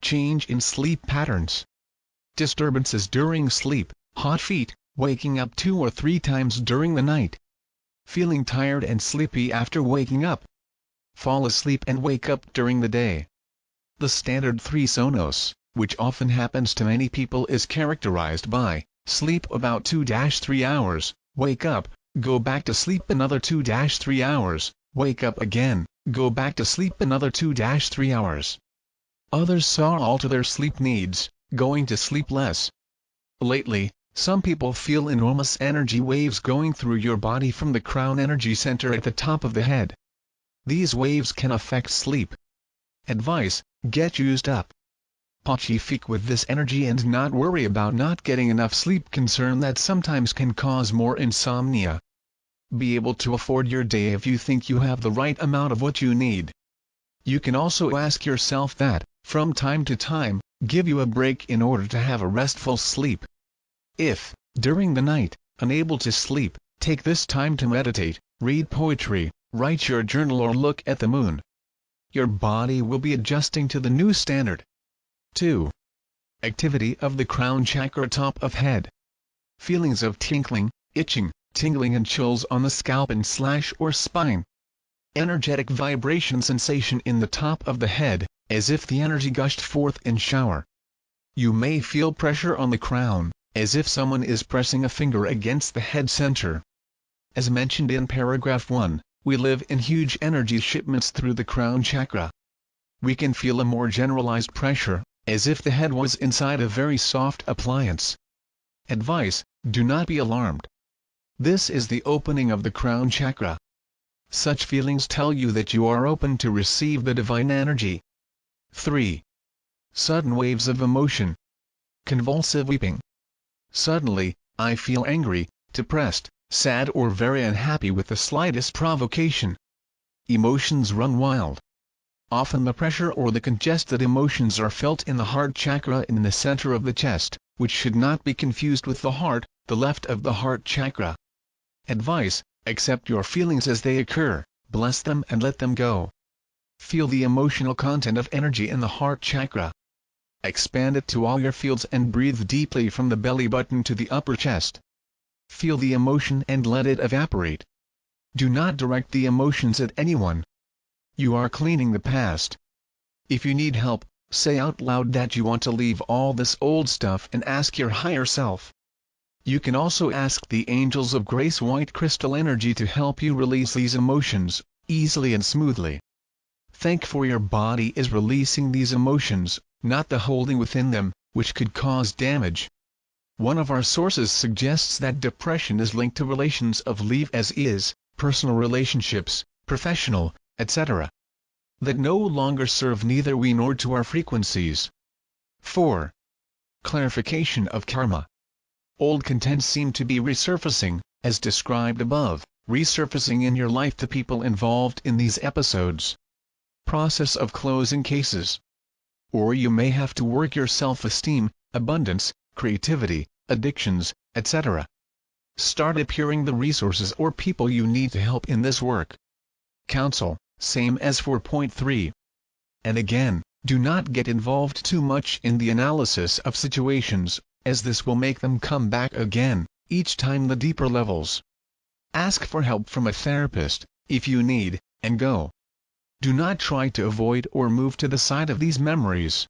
Change in sleep patterns. Disturbances during sleep, hot feet, waking up 2 or 3 times during the night. Feeling tired and sleepy after waking up. Fall asleep and wake up during the day. The standard 3 Sonos, which often happens to many people, is characterized by sleep about 2-3 hours, wake up, go back to sleep another 2-3 hours, wake up again, go back to sleep another 2-3 hours. Others saw alter their sleep needs, going to sleep less. Lately, some people feel enormous energy waves going through your body from the crown energy center at the top of the head. These waves can affect sleep. Advice: get used up. Pacific with this energy and not worry about not getting enough sleep, concern that sometimes can cause more insomnia. Be able to afford your day if you think you have the right amount of what you need. You can also ask yourself that, from time to time, give you a break in order to have a restful sleep. If, during the night, unable to sleep, take this time to meditate, read poetry, write your journal or look at the moon. Your body will be adjusting to the new standard. 2. Activity of the crown chakra, top of head. Feelings of tinkling, itching, tingling and chills on the scalp and / or spine. Energetic vibration sensation in the top of the head, as if the energy gushed forth in shower. You may feel pressure on the crown, as if someone is pressing a finger against the head center. As mentioned in paragraph 1, we live in huge energy shipments through the crown chakra. We can feel a more generalized pressure, as if the head was inside a very soft appliance. Advice: do not be alarmed. This is the opening of the crown chakra. Such feelings tell you that you are open to receive the divine energy. 3. Sudden waves of emotion. Convulsive weeping. Suddenly, I feel angry, depressed, sad or very unhappy with the slightest provocation. Emotions run wild. Often the pressure or the congested emotions are felt in the heart chakra in the center of the chest, which should not be confused with the heart, the left of the heart chakra. Advice: accept your feelings as they occur, bless them and let them go. Feel the emotional content of energy in the heart chakra. Expand it to all your fields and breathe deeply from the belly button to the upper chest. Feel the emotion and let it evaporate. Do not direct the emotions at anyone. You are cleaning the past. If you need help, say out loud that you want to leave all this old stuff and ask your higher self. You can also ask the angels of grace white crystal energy to help you release these emotions, easily and smoothly. Thank for your body is releasing these emotions, not the holding within them, which could cause damage. One of our sources suggests that depression is linked to relations of leave as is, personal relationships, professional, etc. that no longer serve neither we nor to our frequencies. 4. Clarification of karma. Old contents seem to be resurfacing, as described above, resurfacing in your life to people involved in these episodes. Process of closing cases. Or you may have to work your self-esteem, abundance, creativity, addictions, etc. Start appearing the resources or people you need to help in this work. Counsel, same as for point 3. And again, do not get involved too much in the analysis of situations, as this will make them come back again, each time the deeper levels. Ask for help from a therapist, if you need, and go. Do not try to avoid or move to the side of these memories.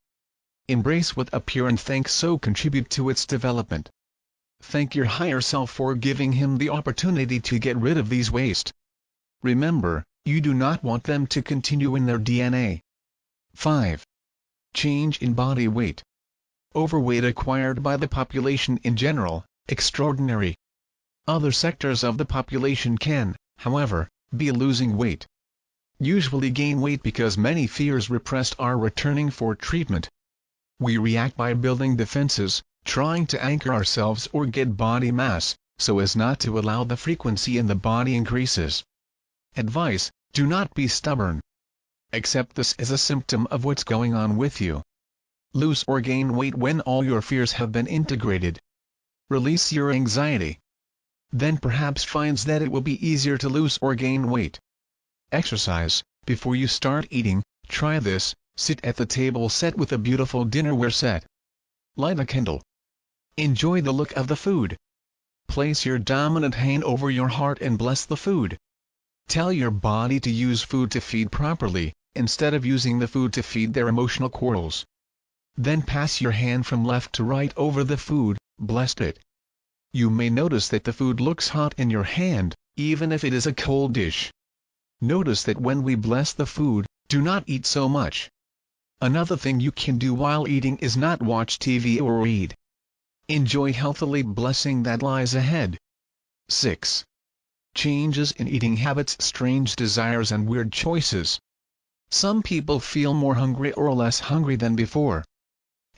Embrace what appear and thank so contribute to its development. Thank your higher self for giving him the opportunity to get rid of these waste. Remember, you do not want them to continue in their DNA. 5. Change in body weight. Overweight acquired by the population in general, extraordinary. Other sectors of the population can, however, be losing weight. Usually gain weight because many fears repressed are returning for treatment. We react by building defenses, trying to anchor ourselves or get body mass, so as not to allow the frequency in the body increases. Advice: do not be stubborn. Accept this as a symptom of what's going on with you. Lose or gain weight when all your fears have been integrated. Release your anxiety. Then perhaps finds that it will be easier to lose or gain weight. Exercise. Before you start eating, try this: Sit at the table set with a beautiful dinnerware set. Light a candle. Enjoy the look of the food. Place your dominant hand over your heart and bless the food. Tell your body to use food to feed properly, instead of using the food to feed their emotional quarrels. Then pass your hand from left to right over the food, bless it. You may notice that the food looks hot in your hand, even if it is a cold dish. Notice that when we bless the food, do not eat so much. Another thing you can do while eating is not watch TV or read. Enjoy healthily blessing that lies ahead. 6. Changes in eating habits, strange desires and weird choices. Some people feel more hungry or less hungry than before.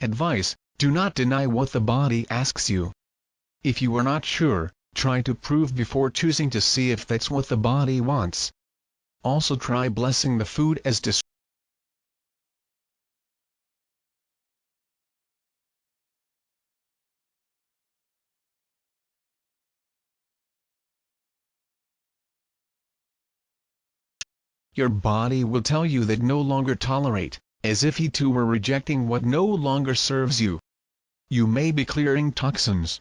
Advice: do not deny what the body asks you. If you are not sure, try to prove before choosing to see if that's what the body wants. Also try blessing the food as described. Your body will tell you that no longer tolerate, as if he too were rejecting what no longer serves you. You may be clearing toxins.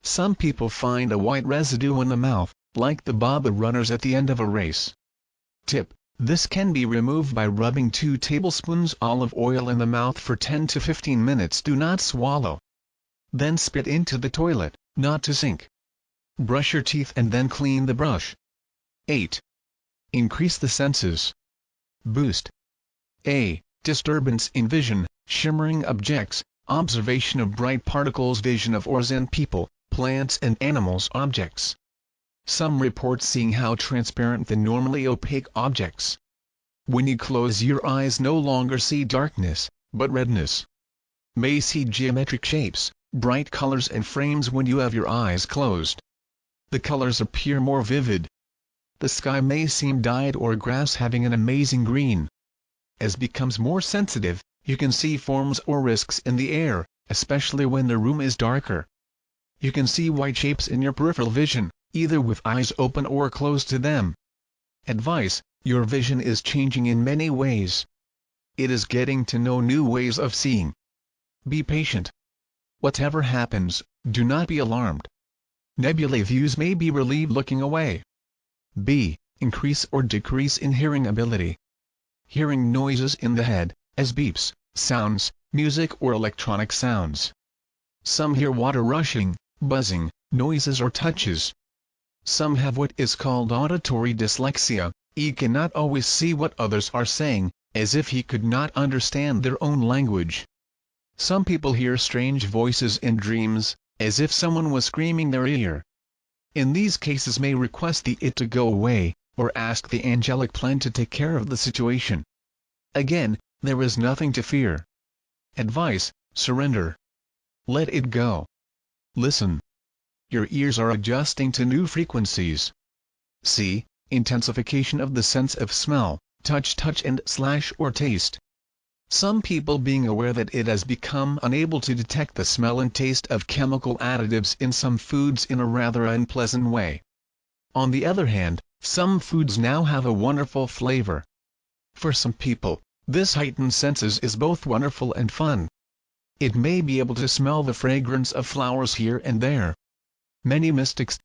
Some people find a white residue in the mouth, like the Baba runners at the end of a race. Tip: this can be removed by rubbing 2 tablespoons olive oil in the mouth for 10 to 15 minutes. Do not swallow. Then spit into the toilet, not to sink. Brush your teeth and then clean the brush. 8. Increase the senses. Boost. A. Disturbance in vision, shimmering objects, observation of bright particles, vision of auras and people, plants and animals, objects. Some report seeing how transparent the normally opaque objects. When you close your eyes, no longer see darkness, but redness. May see geometric shapes, bright colors and frames when you have your eyes closed. The colors appear more vivid. The sky may seem dyed or grass having an amazing green. As becomes more sensitive, you can see forms or risks in the air, especially when the room is darker. You can see white shapes in your peripheral vision, either with eyes open or closed to them. Advice: your vision is changing in many ways. It is getting to know new ways of seeing. Be patient. Whatever happens, do not be alarmed. Nebulae views may be relieved looking away. B. Increase or decrease in hearing ability. Hearing noises in the head, as beeps, sounds, music or electronic sounds. Some hear water rushing, buzzing, noises or touches. Some have what is called auditory dyslexia. He cannot always see what others are saying, as if he could not understand their own language. Some people hear strange voices in dreams, as if someone was screaming their ear. In these cases may request it to go away, or ask the angelic plan to take care of the situation. Again, there is nothing to fear. Advice: surrender. Let it go. Listen. Your ears are adjusting to new frequencies. C. Intensification of the sense of smell, touch and slash or taste. Some people being aware that it has become unable to detect the smell and taste of chemical additives in some foods in a rather unpleasant way. On the other hand, some foods now have a wonderful flavor. For some people, this heightened senses is both wonderful and fun. It may be able to smell the fragrance of flowers here and there. Many mystics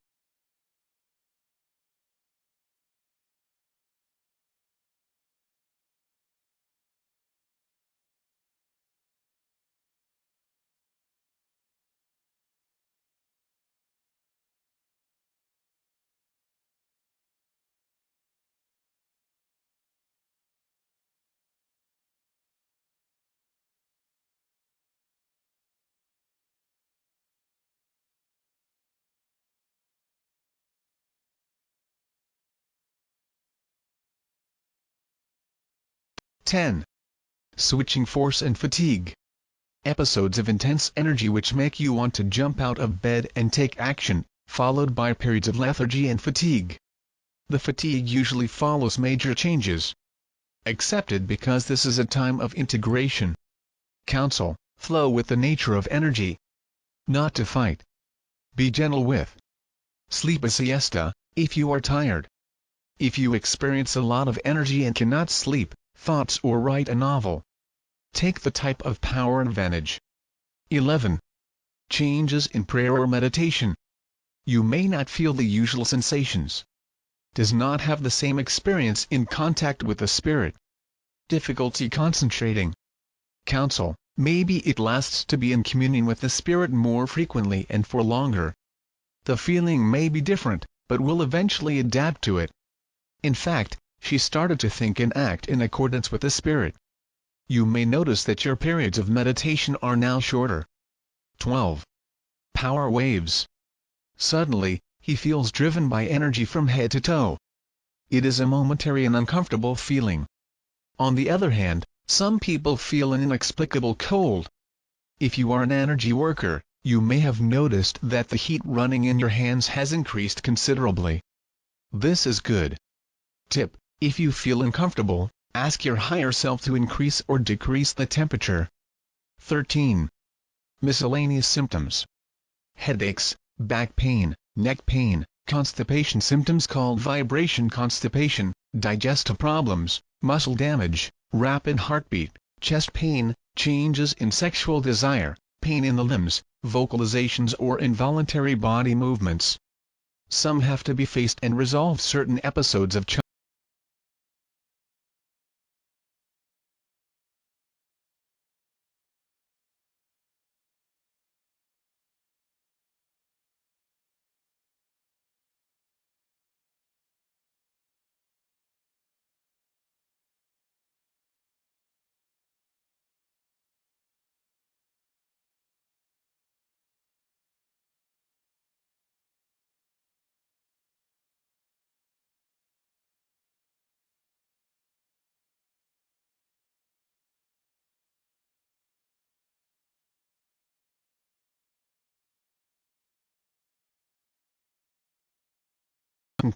(10) Switching force and fatigue. Episodes of intense energy which make you want to jump out of bed and take action, followed by periods of lethargy and fatigue. The fatigue usually follows major changes. Accepted because this is a time of integration. Counsel: flow with the nature of energy. Not to fight. Be gentle with. Sleep a siesta, if you are tired. If you experience a lot of energy and cannot sleep, thoughts or write a novel, Take the type of power advantage. 11. Changes in prayer or meditation. You may not feel the usual sensations. Does not have the same experience in contact with the spirit. Difficulty concentrating. Counsel, maybe it lasts to be in communion with the spirit more frequently and for longer. The feeling may be different, but will eventually adapt to it. In fact, she started to think and act in accordance with the spirit. You may notice that your periods of meditation are now shorter. 12. Power waves. Suddenly, he feels driven by energy from head to toe. It is a momentary and uncomfortable feeling. On the other hand, some people feel an inexplicable cold. If you are an energy worker, you may have noticed that the heat running in your hands has increased considerably. This is good. Tip: if you feel uncomfortable, ask your higher self to increase or decrease the temperature. 13. Miscellaneous symptoms. Headaches, back pain, neck pain, constipation symptoms called vibration constipation, digestive problems, muscle damage, rapid heartbeat, chest pain, changes in sexual desire, pain in the limbs, vocalizations or involuntary body movements. Some have to be faced and resolved. Certain episodes of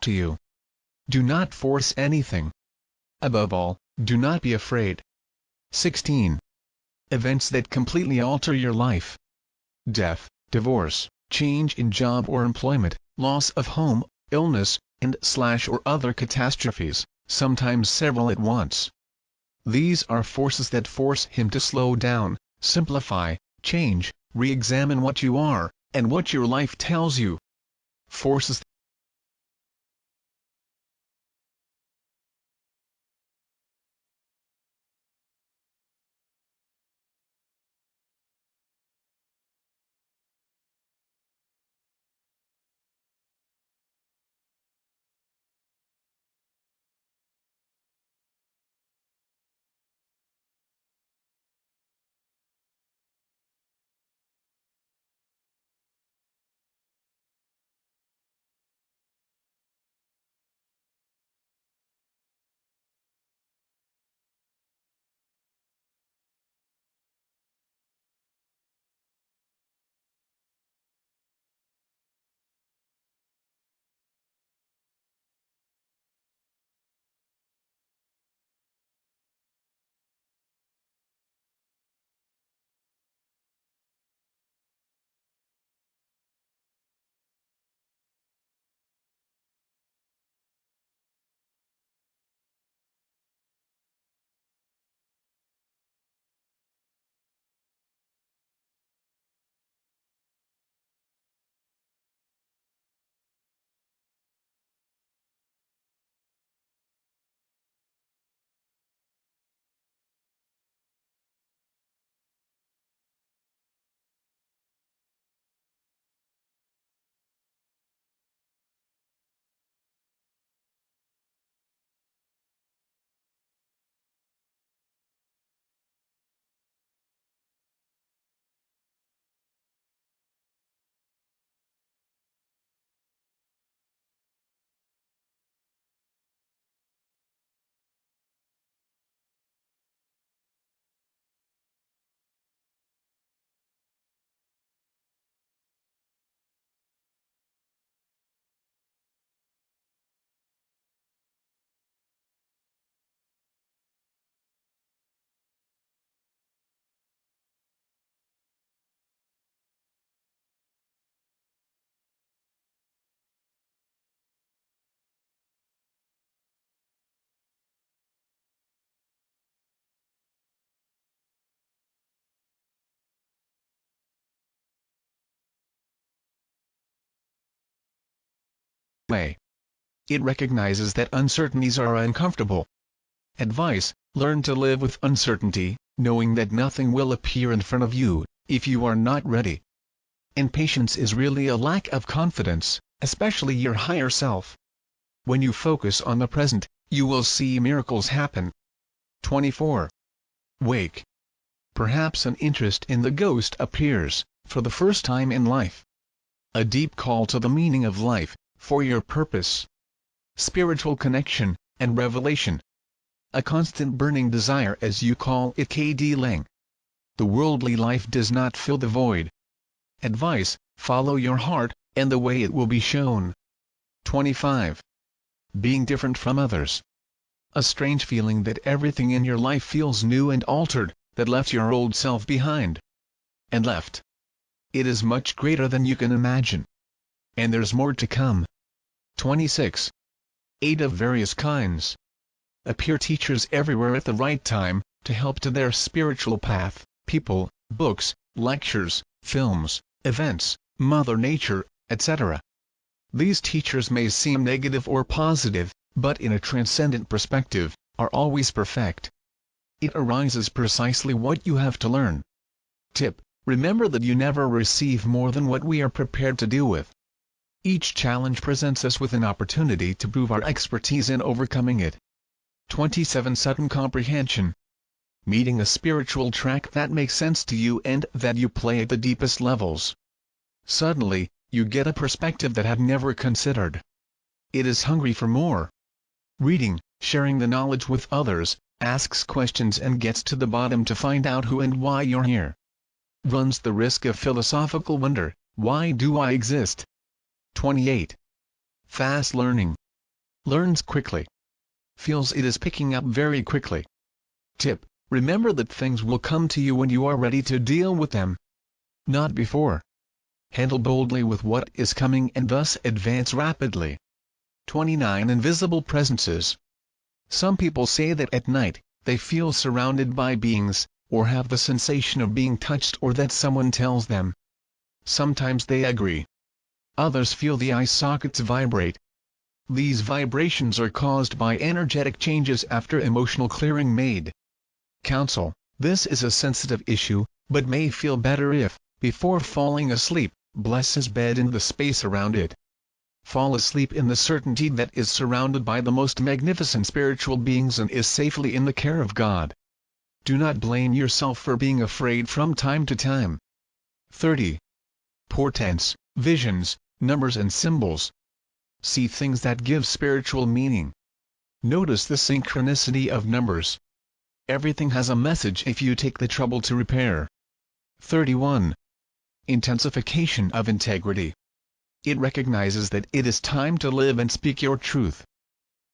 to you. Do not force anything. Above all, do not be afraid. 16. Events that completely alter your life. Death, divorce, change in job or employment, loss of home, illness, and/or other catastrophes, sometimes several at once. These are forces that force him to slow down, simplify, change, re-examine what you are, and what your life tells you. Forces way. It recognizes that uncertainties are uncomfortable. Advice: learn to live with uncertainty, knowing that nothing will appear in front of you, if you are not ready. Impatience is really a lack of confidence, especially your higher self. When you focus on the present, you will see miracles happen. 24. Wake. Perhaps an interest in the ghost appears, for the first time in life. A deep call to the meaning of life, for your purpose. Spiritual connection, and revelation. A constant burning desire, as you call it, KD Lang. The worldly life does not fill the void. Advice: follow your heart, and the way it will be shown. 25. Being different from others. A strange feeling that everything in your life feels new and altered, that left your old self behind. And left. It is much greater than you can imagine. And there's more to come. 26. Aid of various kinds. Appear teachers everywhere at the right time, to help to their spiritual path, people, books, lectures, films, events, Mother Nature, etc. These teachers may seem negative or positive, but in a transcendent perspective, are always perfect. It arises precisely what you have to learn. Tip: remember that you never receive more than what we are prepared to deal with. Each challenge presents us with an opportunity to prove our expertise in overcoming it. 27. Sudden comprehension. Meeting a spiritual track that makes sense to you and that you play at the deepest levels. Suddenly, you get a perspective that had never considered. It is hungry for more. Reading, sharing the knowledge with others, asks questions and gets to the bottom to find out who and why you're here. Runs the risk of philosophical wonder: why do I exist? 28. Fast learning. Learns quickly. Feels it is picking up very quickly. Tip: remember that things will come to you when you are ready to deal with them. Not before. Handle boldly with what is coming and thus advance rapidly. 29. Invisible presences. Some people say that at night, they feel surrounded by beings, or have the sensation of being touched, or that someone tells them. Sometimes they agree. Others feel the eye sockets vibrate. These vibrations are caused by energetic changes after emotional clearing made. Counsel: this is a sensitive issue, but may feel better if, before falling asleep, bless his bed and the space around it. Fall asleep in the certainty that is surrounded by the most magnificent spiritual beings and is safely in the care of God. Do not blame yourself for being afraid from time to time. 30. Portents, visions, numbers and symbols. See things that give spiritual meaning. Notice the synchronicity of numbers. Everything has a message if you take the trouble to repair. 31. Intensification of integrity. It recognizes that it is time to live and speak your truth.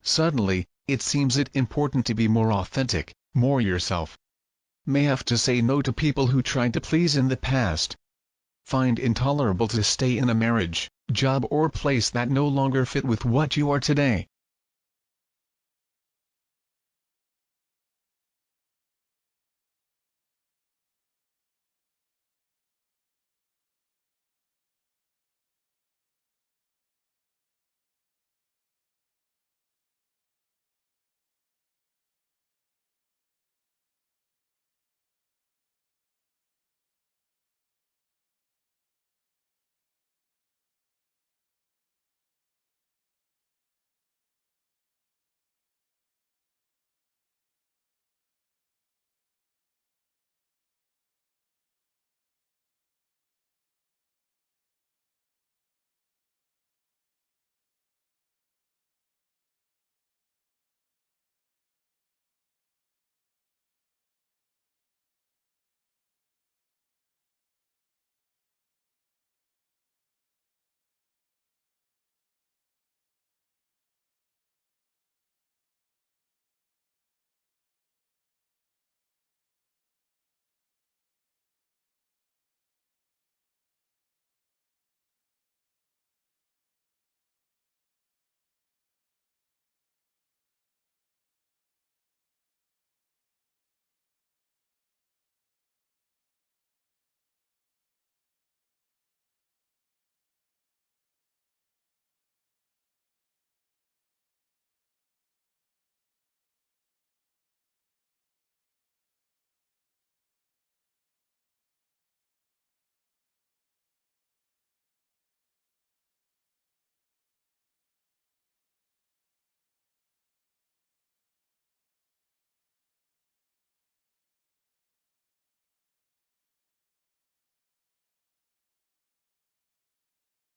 Suddenly, it seems it important to be more authentic, more yourself. May have to say no to people who tried to please in the past. Find intolerable to stay in a marriage, job or place that no longer fit with what you are today.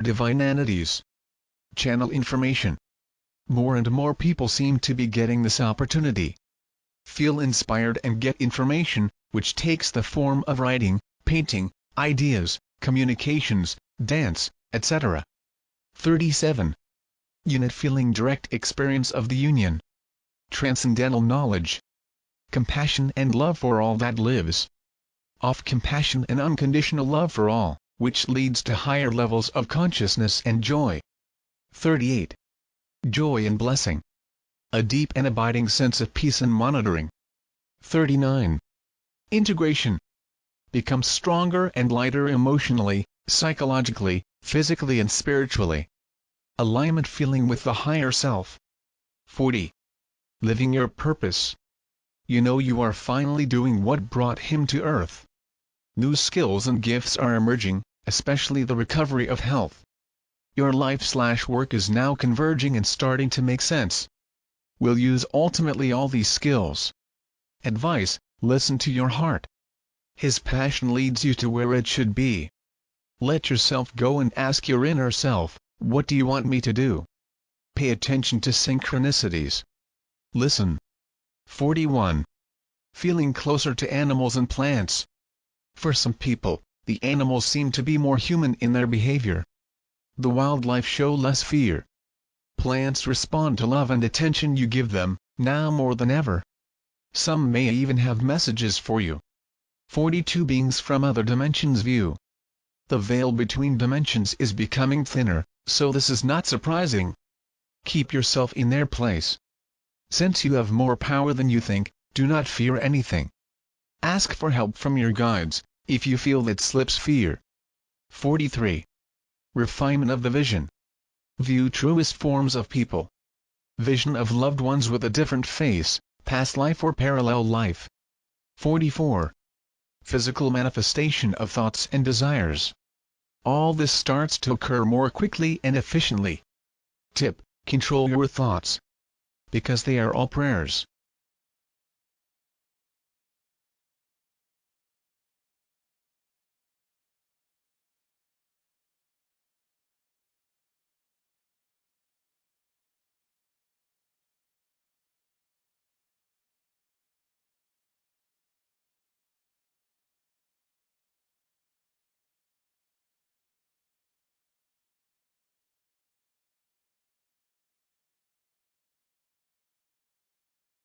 Divine entities. Channel information. More and more people seem to be getting this opportunity. Feel inspired and get information, which takes the form of writing, painting, ideas, communications, dance, etc. 37. Unit feeling direct experience of the union. Transcendental knowledge. Compassion and love for all that lives. Of compassion and unconditional love for all, which leads to higher levels of consciousness and joy. 38. Joy and blessing. A deep and abiding sense of peace and monitoring. 39. Integration. Become stronger and lighter emotionally, psychologically, physically and spiritually. Alignment feeling with the higher self. 40. Living your purpose. You know you are finally doing what brought him to earth. New skills and gifts are emerging, especially the recovery of health. Your life/work is now converging and starting to make sense. Will use ultimately all these skills. Advice: listen to your heart. His passion leads you to where it should be. Let yourself go and ask your inner self, what do you want me to do? Pay attention to synchronicities. Listen. 41. Feeling closer to animals and plants. For some people, the animals seem to be more human in their behavior. The wildlife show less fear. Plants respond to love and attention you give them, now more than ever. Some may even have messages for you. 42. Beings from other dimensions view. The veil between dimensions is becoming thinner, so this is not surprising. Keep yourself in their place. Since you have more power than you think, do not fear anything. Ask for help from your guides, if you feel that slips fear. 43. Refinement of the vision. View truest forms of people. Vision of loved ones with a different face, past life or parallel life. 44. Physical manifestation of thoughts and desires. All this starts to occur more quickly and efficiently. Tip: control your thoughts, because they are all prayers.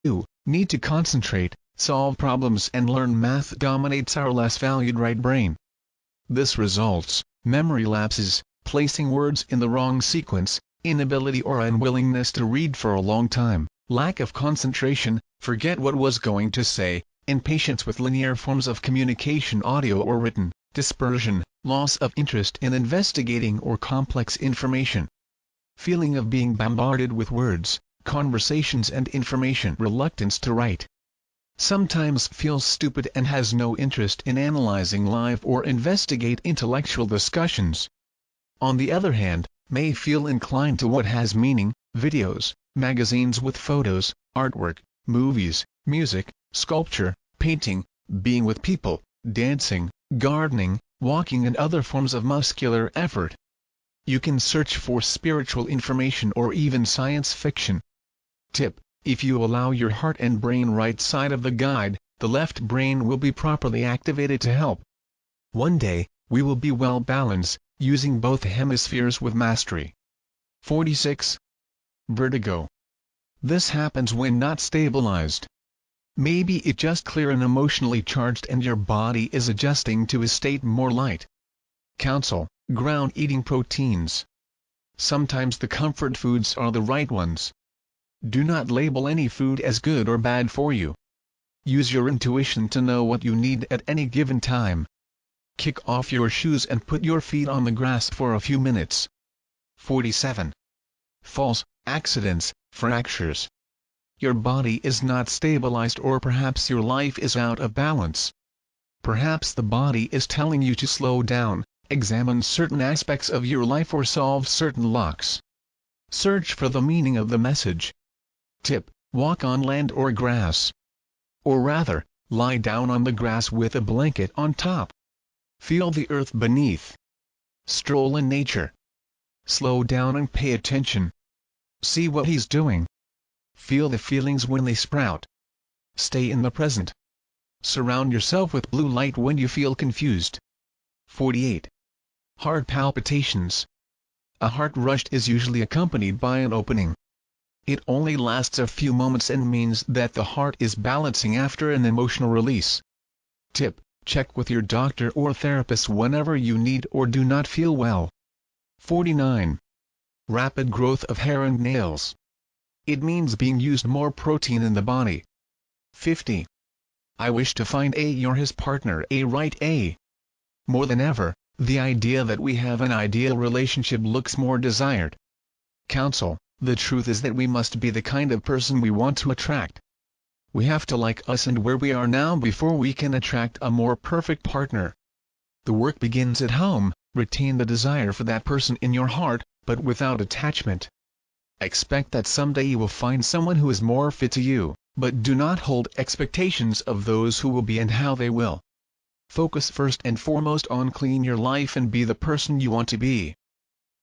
You need to concentrate, solve problems and learn math dominates our less valued right brain. This results, memory lapses, placing words in the wrong sequence, inability or unwillingness to read for a long time, lack of concentration, forget what was going to say, impatience with linear forms of communication audio or written, dispersion, loss of interest in investigating or complex information. Feeling of being bombarded with words, conversations and information, reluctance to write. Sometimes feels stupid and has no interest in analyzing live or investigate intellectual discussions. On the other hand, may feel inclined to what has meaning, videos, magazines with photos, artwork, movies, music, sculpture, painting, being with people, dancing, gardening, walking and other forms of muscular effort. You can search for spiritual information or even science fiction. Tip: if you allow your heart and brain right side of the guide, the left brain will be properly activated to help. One day, we will be well balanced, using both hemispheres with mastery. 46. Vertigo. This happens when not stabilized. Maybe it just clear and emotionally charged and your body is adjusting to a state more light. Counsel: ground eating proteins. Sometimes the comfort foods are the right ones. Do not label any food as good or bad for you. Use your intuition to know what you need at any given time. Kick off your shoes and put your feet on the grass for a few minutes. 47. Falls, accidents, fractures. Your body is not stabilized or perhaps your life is out of balance. Perhaps the body is telling you to slow down, examine certain aspects of your life or solve certain locks. Search for the meaning of the message. Tip: walk on land or grass. Or rather, lie down on the grass with a blanket on top. Feel the earth beneath. Stroll in nature. Slow down and pay attention. See what he's doing. Feel the feelings when they sprout. Stay in the present. Surround yourself with blue light when you feel confused. 48. Heart palpitations. A heart rush is usually accompanied by an opening. It only lasts a few moments and means that the heart is balancing after an emotional release. Tip: check with your doctor or therapist whenever you need or do not feel well. 49. Rapid growth of hair and nails. It means being used more protein in the body. 50. I wish to find a or his partner a right a. More than ever, the idea that we have an ideal relationship looks more desired. Counsel: the truth is that we must be the kind of person we want to attract. We have to like us and where we are now before we can attract a more perfect partner. The work begins at home. Retain the desire for that person in your heart, but without attachment. Expect that someday you will find someone who is more fit to you, but do not hold expectations of those who will be and how they will. Focus first and foremost on clean your life and be the person you want to be.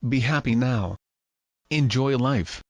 Be happy now. Enjoy life.